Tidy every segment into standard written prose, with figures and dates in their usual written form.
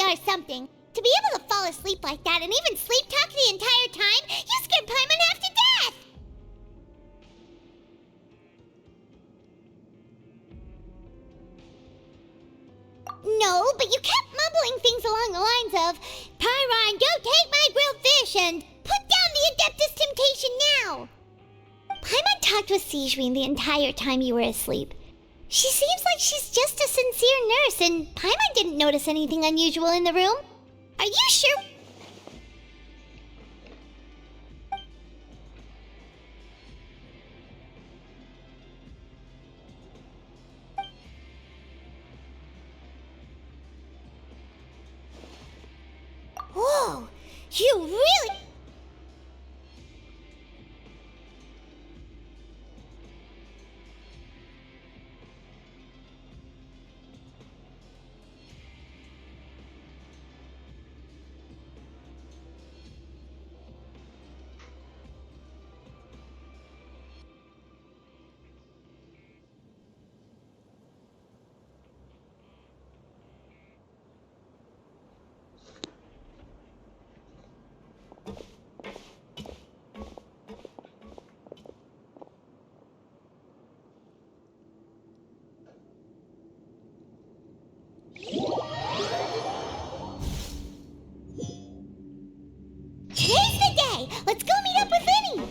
or something. To be able to fall asleep like that and even sleep talk the entire time, you scared Paimon half to death! No, but you kept mumbling things along the lines of, Pyron, go take my grilled fish and put down the Adeptus Temptation now! Paimon talked with Sigewinne the entire time you were asleep. She seems like she's just a sincere nurse, and Paimon didn't notice anything unusual in the room. Are you sure? Whoa, you really... Today's the day! Let's go meet up with Vinny!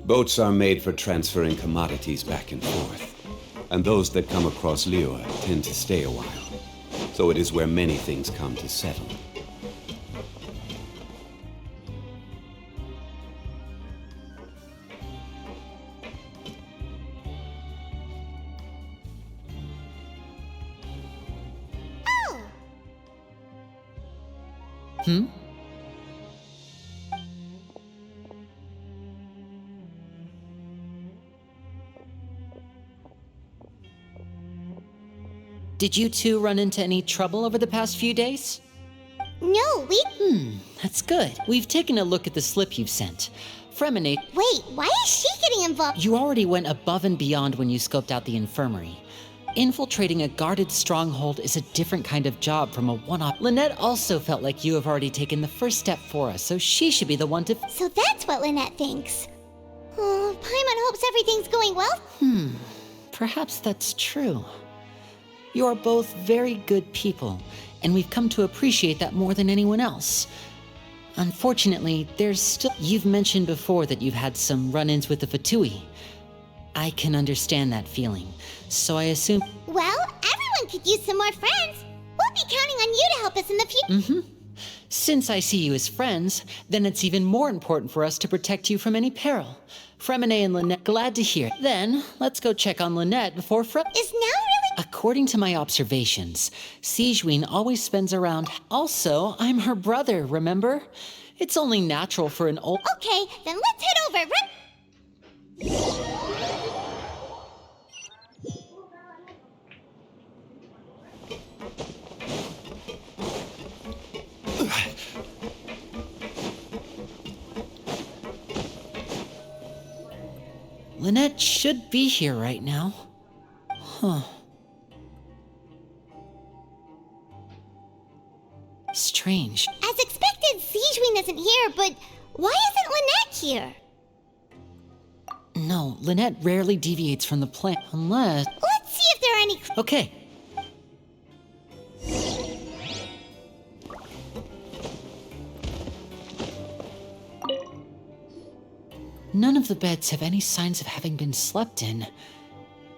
Boats are made for transferring commodities back and forth, and those that come across Liyue tend to stay a while, so it is where many things come to settle. Oh! Hmm? Did you two run into any trouble over the past few days? No, That's good. We've taken a look at the slip you've sent. Fremenate, Wait, why is she getting involved? you already went above and beyond when you scoped out the infirmary. Infiltrating a guarded stronghold is a different kind of job from a one-off. Lynette also felt like you have already taken the first step for us, so she should be the one to... So that's what Lynette thinks. Oh, Paimon hopes everything's going well. Perhaps that's true. You are both very good people, and we've come to appreciate that more than anyone else. Unfortunately, there's still... You've mentioned before that you've had some run-ins with the Fatui. I can understand that feeling, so I assume... Well, everyone could use some more friends. We'll be counting on you to help us in the future. Since I see you as friends, then it's even more important for us to protect you from any peril. Fremenate and Lynette, glad to hear. Then, let's go check on Lynette before Is now really... According to my observations, Sigewinne always spends around... Also, I'm her brother, remember? It's only natural for an old... Okay, then let's head over. Lynette should be here right now. Huh. Strange. As expected, Sigewinne isn't here, but why isn't Lynette here? No, Lynette rarely deviates from the plan, unless... Let's see if there are any... Okay. None of the beds have any signs of having been slept in.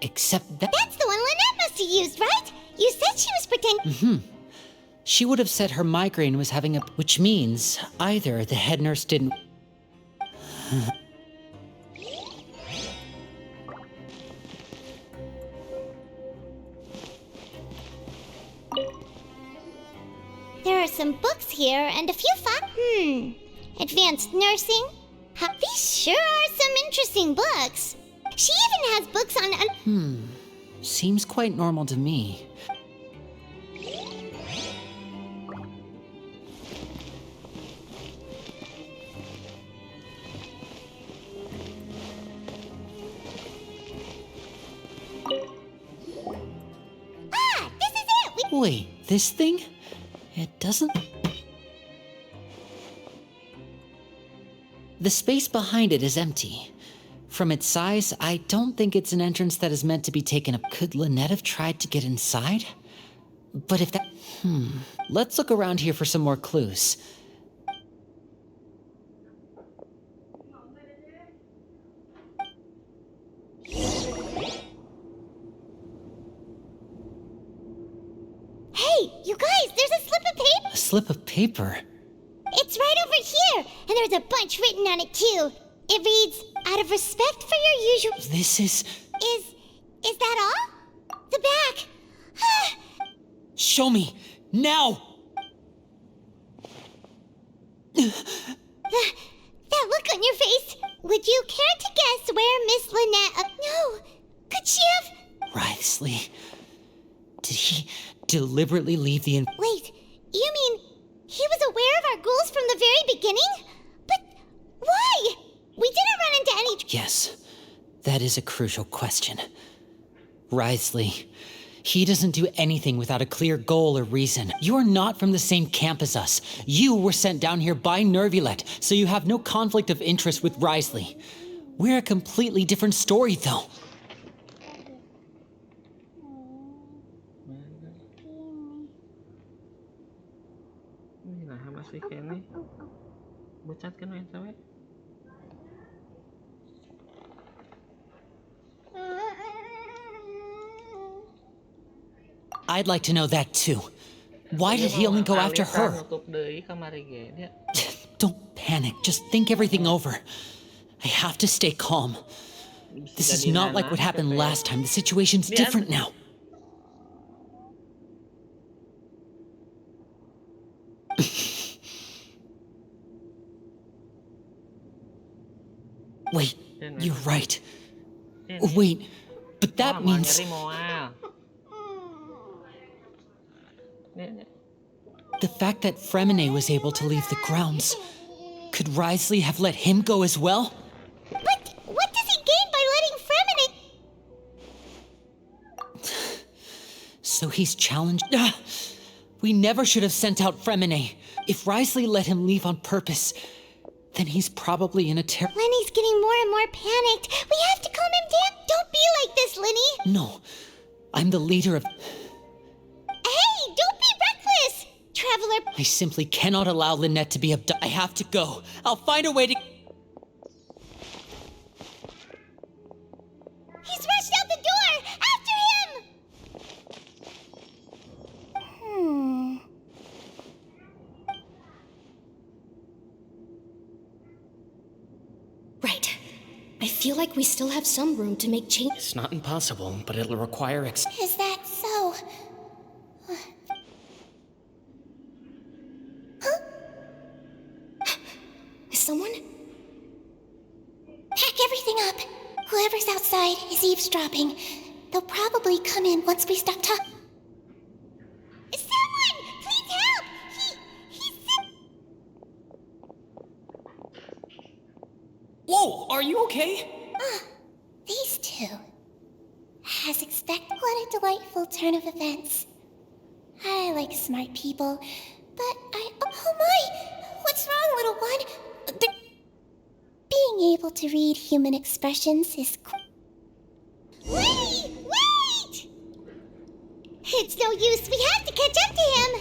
Except that... That's the one Lynette must have used, right? You said she was pretending. She would have said her migraine was having a... Which means either the head nurse didn't... There are some books here and a few advanced nursing. These sure are some interesting books. She even has books on... Seems quite normal to me. This is it! Wait, this thing? It doesn't... The space behind it is empty. From its size, I don't think it's an entrance that is meant to be taken up. Could Lynette have tried to get inside? But if that... Let's look around here for some more clues. Hey, you guys, there's a slip of paper. A slip of paper? It's right over here, and there's a bunch written on it too. It reads, out of respect for your usual... This is... Is that all? The back. Show me! Now! That look on your face. Would you care to guess where Miss Lynette... No. Could she have... Wriothesley. Did he deliberately leave the... Wait, you mean he was aware of our goals from the very beginning? But why? We didn't run into any... Yes, that is a crucial question. Wriothesley, he doesn't do anything without a clear goal or reason. You are not from the same camp as us. You were sent down here by Nervulet, so you have no conflict of interest with Wriothesley. We're a completely different story, though. Masih kene bocat kan yang cewek. I'd like to know that too. Why did he only go after her? Don't panic, just think everything over. I have to stay calm. This is not like what happened last time. The situation's different now. Wait, you're right. Wait, but that means... The fact that Fremine was able to leave the grounds, could Wriothesley have let him go as well? But what does he gain by letting Fremine... So he's challenged... We never should have sent out Fremine. If Wriothesley let him leave on purpose, then he's probably in a Lenny's getting more and more panicked. We have to calm him down. Don't be like this, Lenny. No, I'm the leader of... Hey, don't be reckless, Traveler. I simply cannot allow Lynette to be abducted. I have to go. I'll find a way to... He's rushed out the door. After him. Right. I feel like we still have some room to make changes. It's not impossible, but it'll require Is that so? Huh? Is someone? Pack everything up. Whoever's outside is eavesdropping. They'll probably come in once we stop talking. Someone! Please help! He's... Whoa, are you okay? These two. As expected, what a delightful turn of events. I like smart people, but oh my! What's wrong, little one? Being able to read human expressions is... Wait! Wait! It's no use. We have to catch up to him.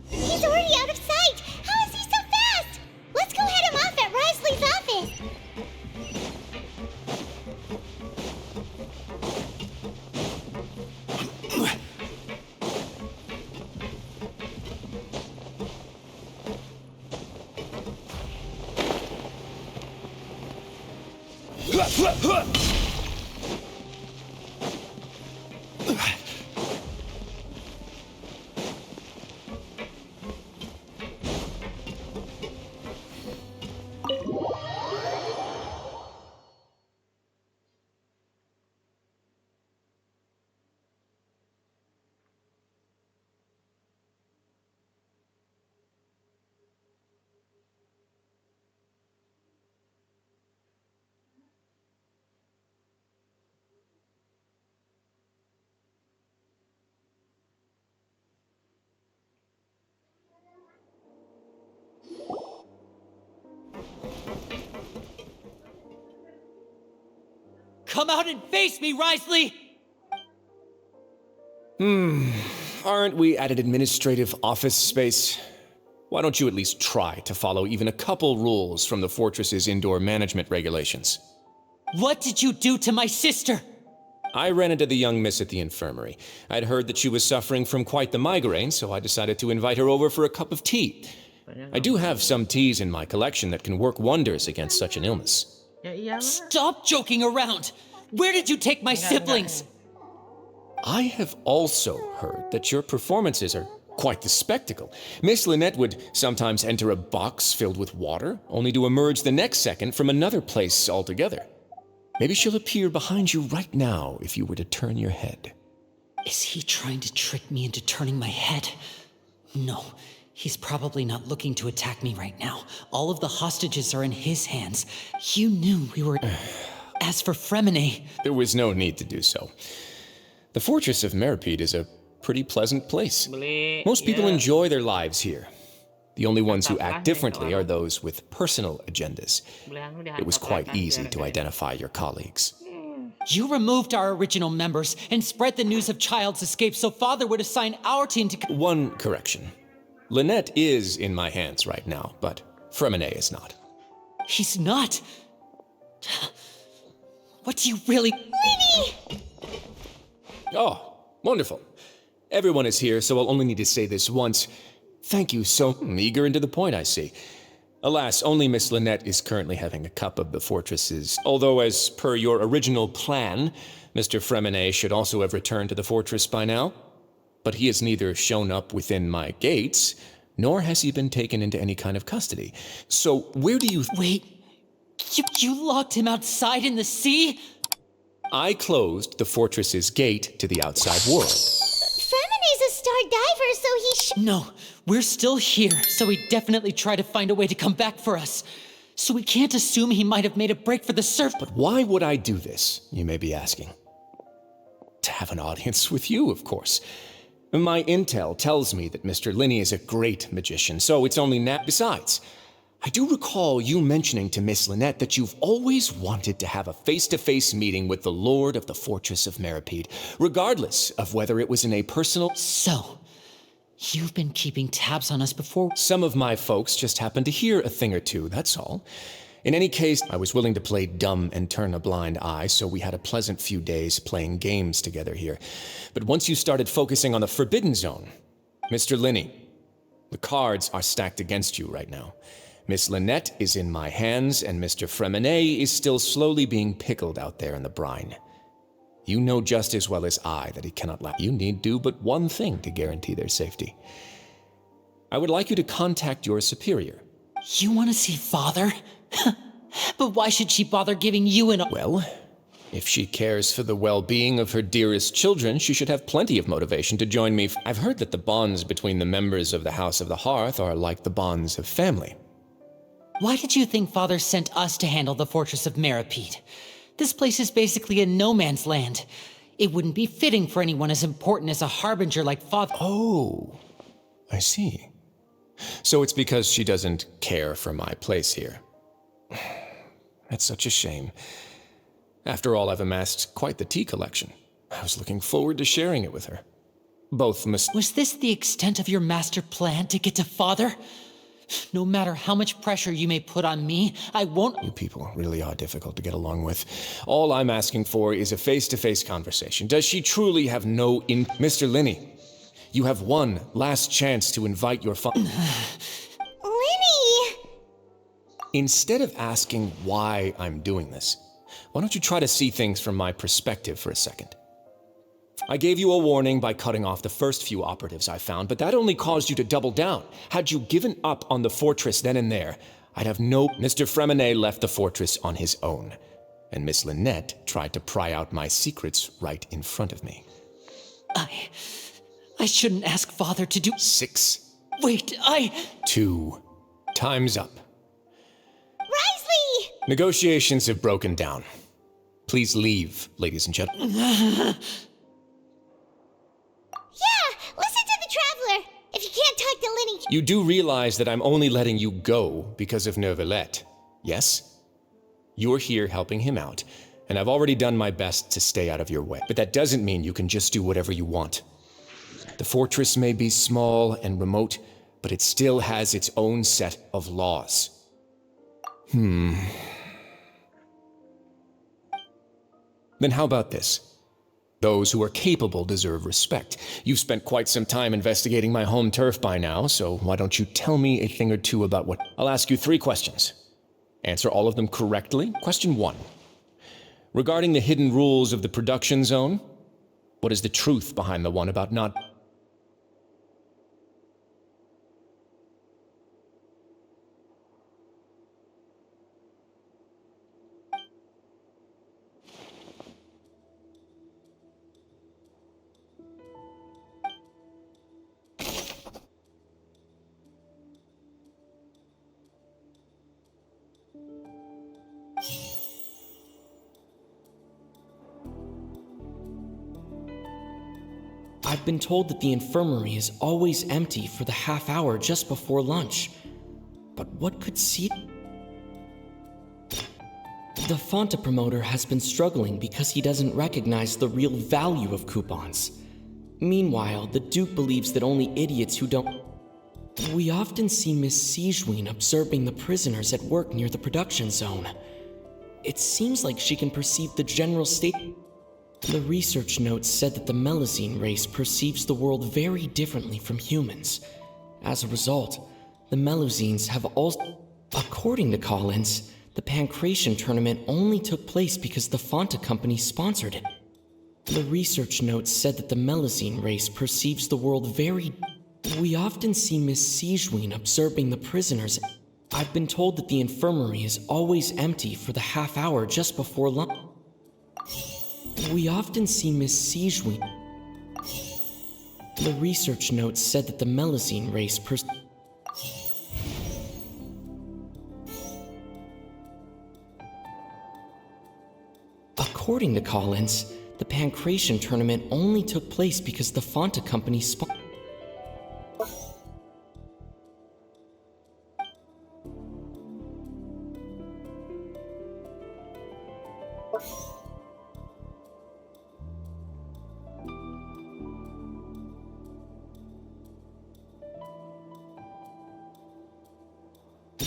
He's already out of sight. How is he so fast? Let's go head him off at Come out and face me, Risley! Aren't we at an administrative office space? Why don't you at least try to follow even a couple rules from the fortress's indoor management regulations? What did you do to my sister? I ran into the young miss at the infirmary. I'd heard that she was suffering from quite the migraine, so I decided to invite her over for a cup of tea. I do have some teas in my collection that can work wonders against such an illness. Ya iyalah. Stop joking around! Where did you take my siblings? I have also heard that your performances are quite the spectacle. Miss Lynette would sometimes enter a box filled with water, only to emerge the next second from another place altogether. Maybe she'll appear behind you right now if you were to turn your head. Is he trying to trick me into turning my head? No, he's probably not looking to attack me right now. All of the hostages are in his hands. You knew we were... As for Fremine... There was no need to do so. The Fortress of Meripede is a pretty pleasant place. Most people enjoy their lives here. The only ones who act differently are those with personal agendas. It was quite easy to identify your colleagues. You removed our original members and spread the news of Child's escape so Father would assign our team to... One correction. Lynette is in my hands right now, but Fremine is not. He's not... What do you really... Lenny! Oh, wonderful. Everyone is here, so I'll only need to say this once. Thank you, so eager and to the point, I see. Alas, only Miss Lynette is currently having a cup of the fortress's, although as per your original plan, Mr. Fremine should also have returned to the fortress by now. But he has neither shown up within my gates, nor has he been taken into any kind of custody. So where do you... Wait, you locked him outside in the sea? I closed the fortress's gate to the outside world. Fremine's a star diver, so he should... No, we're still here, so he definitely tried to find a way to come back for us. So we can't assume he might have made a break for the surf. But why would I do this, you may be asking? To have an audience with you, of course. My intel tells me that Mr. Linney is a great magician, so it's only Besides, I do recall you mentioning to Miss Lynette that you've always wanted to have a face-to-face meeting with the Lord of the Fortress of Meripede, regardless of whether it was in a personal... So, you've been keeping tabs on us before... Some of my folks just happened to hear a thing or two, that's all. In any case, I was willing to play dumb and turn a blind eye, so we had a pleasant few days playing games together here. But once you started focusing on the Forbidden Zone, Mr. Linney, the cards are stacked against you right now. Miss Lynette is in my hands, and Mr. Fremine is still slowly being pickled out there in the brine. You know just as well as I that he cannot laugh. You need do but one thing to guarantee their safety. I would like you to contact your superior. You want to see Father? But why should she bother giving you an... Well, if she cares for the well-being of her dearest children, she should have plenty of motivation to join me. I've heard that the bonds between the members of the House of the Hearth are like the bonds of family. Why did you think Father sent us to handle the Fortress of Meripede? This place is basically a no-man's land. It wouldn't be fitting for anyone as important as a harbinger like Father. Oh, I see. So it's because she doesn't care for my place here. That's such a shame. After all, I've amassed quite the tea collection. I was looking forward to sharing it with her. Both Was this the extent of your master plan to get to Father? No matter how much pressure you may put on me, I won't... You people really are difficult to get along with. All I'm asking for is a face-to-face conversation. Does she truly have no Mr. Linney, you have one last chance to invite your Instead of asking why I'm doing this, why don't you try to see things from my perspective for a second? I gave you a warning by cutting off the first few operatives I found, but that only caused you to double down. Had you given up on the fortress then and there, I'd have no... Mr. Fremenet left the fortress on his own, and Miss Lynette tried to pry out my secrets right in front of me. I shouldn't ask Father to do... 6. Wait, 2. Time's up. Risley! Negotiations have broken down. Please leave, ladies and gentlemen. Yeah, listen to the Traveler. If you can't talk to Lenny... You do realize that I'm only letting you go because of Neuvillette, yes? You're here helping him out, and I've already done my best to stay out of your way. But that doesn't mean you can just do whatever you want. The fortress may be small and remote, but it still has its own set of laws. Then how about this? Those who are capable deserve respect. You've spent quite some time investigating my home turf by now, so why don't you tell me a thing or two about what... I'll ask you 3 questions. Answer all of them correctly. Question 1. Regarding the hidden rules of the production zone, what is the truth behind the one about not... I've been told that the infirmary is always empty for the half hour just before lunch. But what could see... The Fonta promoter has been struggling because he doesn't recognize the real value of coupons. Meanwhile, the Duke believes that only idiots who don't... We often see Miss Sigewin observing the prisoners at work near the production zone. It seems like she can perceive the general state... The research notes said that the Melusine race perceives the world very differently from humans. As a result, the Melusines have also... According to Collins, the Pancration tournament only took place because the Fonta company sponsored it. The research notes said that the Melusine race perceives the world very... We often see Miss Sigewin observing the prisoners. I've been told that the infirmary is always empty for the half hour just before lunch. We often see Miss Sigewin. The research notes said that the Melusine race According to Collins, the Pancration tournament only took place because the Fonta company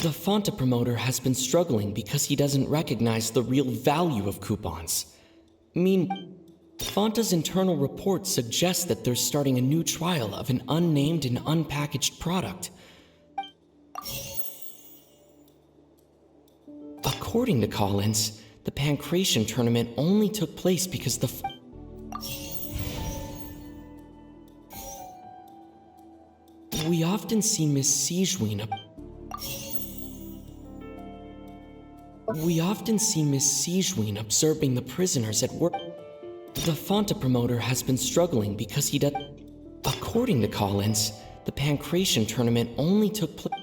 The Fonta promoter has been struggling because he doesn't recognize the real value of coupons. Fonta's internal report suggests that they're starting a new trial of an unnamed and unpackaged product. According to Collins, the Pancration tournament only took place because We often see Miss Sigewin observing the prisoners at work. The Fonta promoter has been struggling because he does... According to Collins, the Pancration tournament only took place...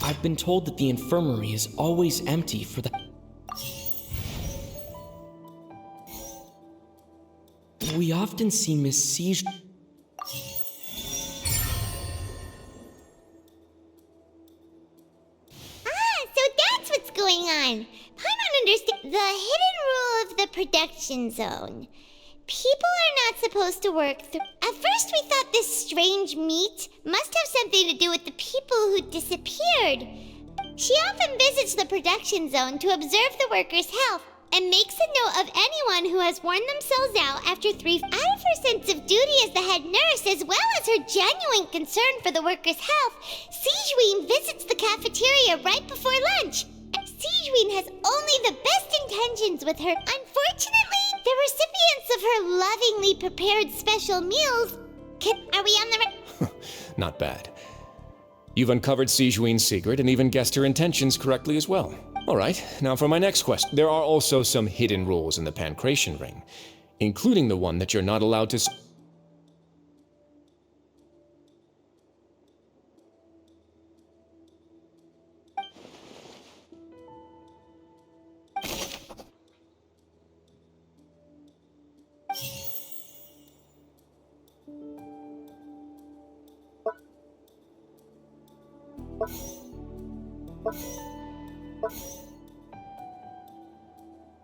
I've been told that the infirmary is always empty for the... We often see Miss Sigewin... Paimon understands the hidden rule of the production zone. People are not supposed to work through... At first we thought this strange meat must have something to do with the people who disappeared. She often visits the production zone to observe the workers' health, and makes a note of anyone who has worn themselves out after 3 out of her sense of duty as the head nurse, as well as her genuine concern for the workers' health, Sigewin visits the cafeteria right before lunch. Sigewin has only the best intentions with her. Unfortunately, the recipients of her lovingly prepared special meals are we on the right? Not bad. You've uncovered Sigewin's secret and even guessed her intentions correctly as well. All right, now for my next question. There are also some hidden rules in the Pancration Ring, including the one that you're not allowed to...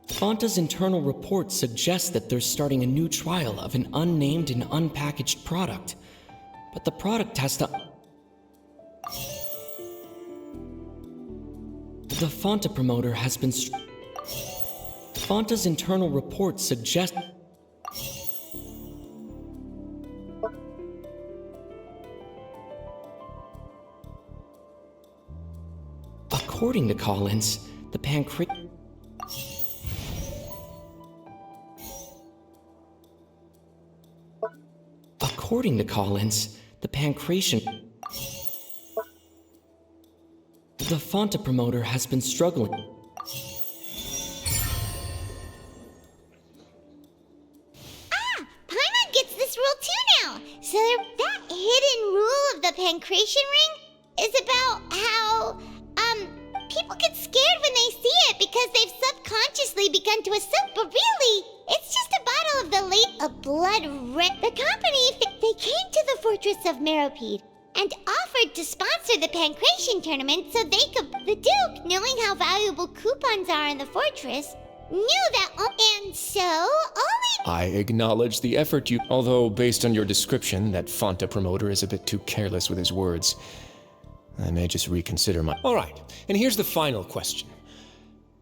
Fanta's internal report suggests that they're starting a new trial of an unnamed and unpackaged product. But the product has to... The Fanta promoter has been... Fanta's internal report suggests... According to Collins, the pancreas... According to Collins, the pancreation... The Fanta promoter has been struggling. Paimon gets this rule too now. So that hidden rule of the Pancration Ring is about how, people get scared when they see it because they've subconsciously begun to assume, but really, it's just a bottle of a blood red. The company, they came to the fortress of Meropede and offered to sponsor the Pancration tournament so they could... The Duke, knowing how valuable coupons are in the fortress, knew that... And so, only... I acknowledge the effort you... Although, based on your description, that Fanta promoter is a bit too careless with his words. I may just reconsider my... All right, and here's the final question.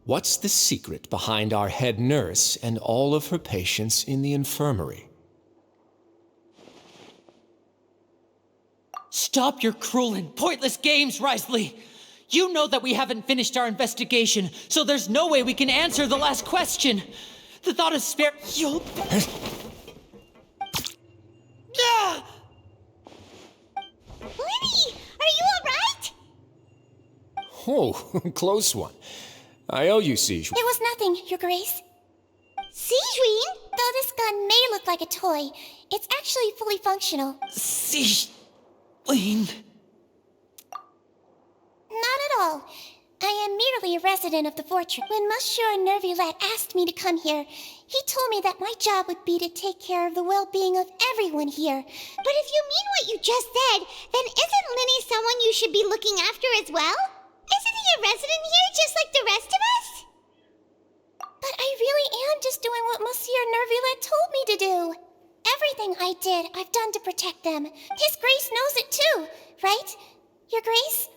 What's the secret behind our head nurse and all of her patients in the infirmary? Stop your cruel and pointless games, Risley! You know that we haven't finished our investigation, so there's no way we can answer the last question. The thought of spare... You'll... Ah! Lenny, are you alright? Oh, close one. I owe you, Siege. There was nothing, Your Grace. Sigewin? Though this gun may look like a toy, it's actually fully functional. Lean. Not at all. I am merely a resident of the fortress. When Monsieur Nervulet asked me to come here, he told me that my job would be to take care of the well-being of everyone here. But if you mean what you just said, then isn't Lenny someone you should be looking after as well? Isn't he a resident here just like the rest of us? But I really am just doing what Monsieur Nervulet told me to do. Everything I did, I've done to protect them. His Grace knows it too, right? Your Grace?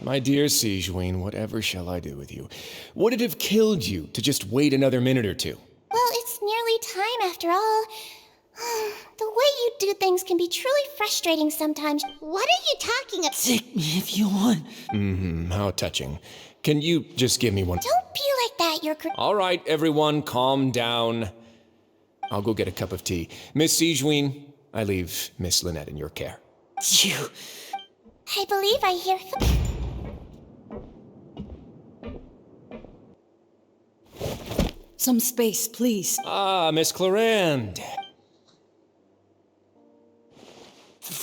My dear Sigewin, whatever shall I do with you? Would it have killed you to just wait another minute or two? Well, it's nearly time after all. The way you do things can be truly frustrating sometimes. What are you talking about? Take me if you want. How touching. Can you just give me one? Don't be like that, Your Grace. All right, everyone, calm down. I'll go get a cup of tea. Miss Sigewin, I leave Miss Lynette in your care. You... I believe I hear... Some space, please. Ah, Miss Clarande.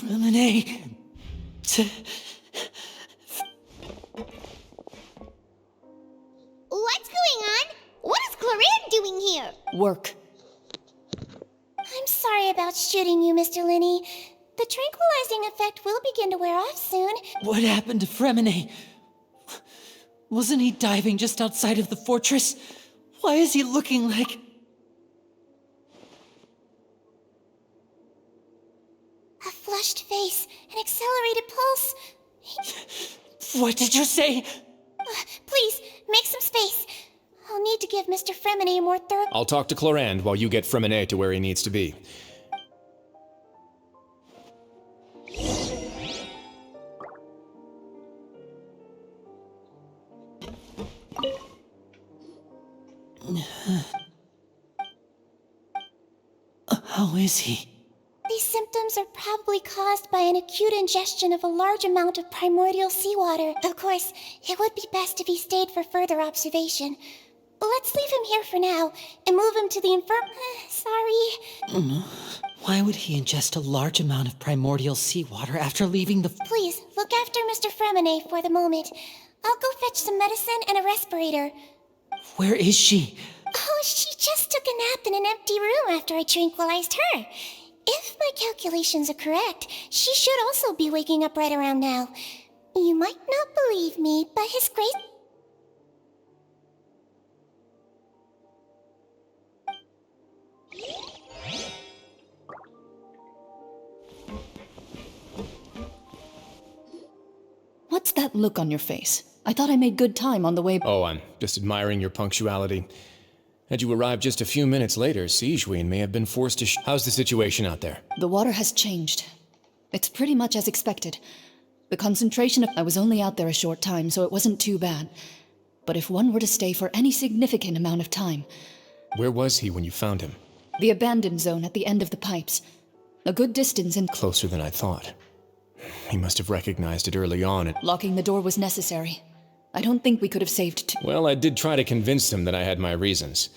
Lemonade. What's going on? What is Clarande doing here? Work. I'm sorry about shooting you, Mr. Linney. The tranquilizing effect will begin to wear off soon. What happened to Fremine? Wasn't he diving just outside of the fortress? Why is he looking like... A flushed face, an accelerated pulse. What did you say? Please, make some space. I'll need to give Mr. Fremine a more thorough... I'll talk to Clorand while you get Fremine to where he needs to be. How is he? These symptoms are probably caused by an acute ingestion of a large amount of primordial seawater. Of course, it would be best if he stayed for further observation. Let's leave him here for now, and move him to the sorry. Why would he ingest a large amount of primordial seawater after leaving the... Please, look after Mr. Fremine for the moment. I'll go fetch some medicine and a respirator. Where is she? Oh, she just took a nap in an empty room after I tranquilized her. If my calculations are correct, she should also be waking up right around now. You might not believe me, but His Grace... What's that look on your face? I thought I made good time on the way... Oh, I'm just admiring your punctuality. Had you arrived just a few minutes later, Siegeween may have been forced to How's the situation out there? The water has changed. It's pretty much as expected. The concentration of... I was only out there a short time, so it wasn't too bad. But if one were to stay for any significant amount of time... Where was he when you found him? The abandoned zone at the end of the pipes. A good distance and... Closer than I thought. He must have recognized it early on and... Locking the door was necessary. I don't think we could have saved Well, I did try to convince him that I had my reasons.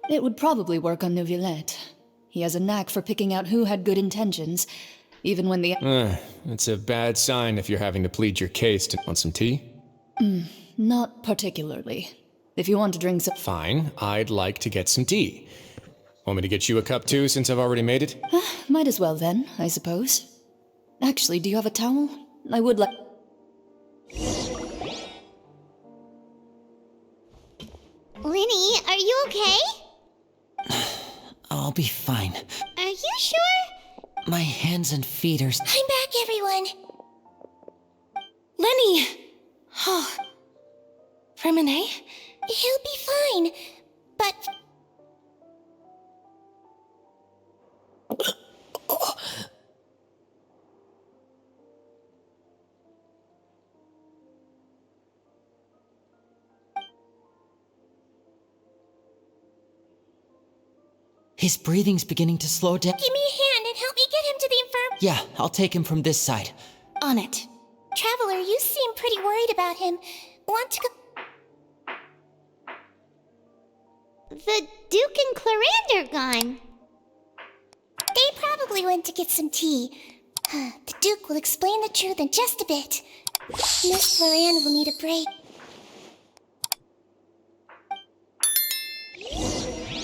It would probably work on Neuvillette. He has a knack for picking out who had good intentions, even when the... It's a bad sign if you're having to plead your case to... Want some tea? Not particularly. If you want to drink some... Fine, I'd like to get some tea. Want me to get you a cup too, since I've already made it? Might as well then, I suppose. Actually, do you have a towel? I would like... Linny, are you okay? I'll be fine. Are you sure? My hands and feet are... I'm back, everyone. Lenny! Oh. Fremine? He'll be fine, but... His breathing's beginning to slow down. Give me a hand and help me get him to the infirm... Yeah, I'll take him from this side. On it. Traveler, you seem pretty worried about him. Want to go... The Duke and Clorand are gone. They probably went to get some tea. The Duke will explain the truth in just a bit. Miss Clorand will need a break.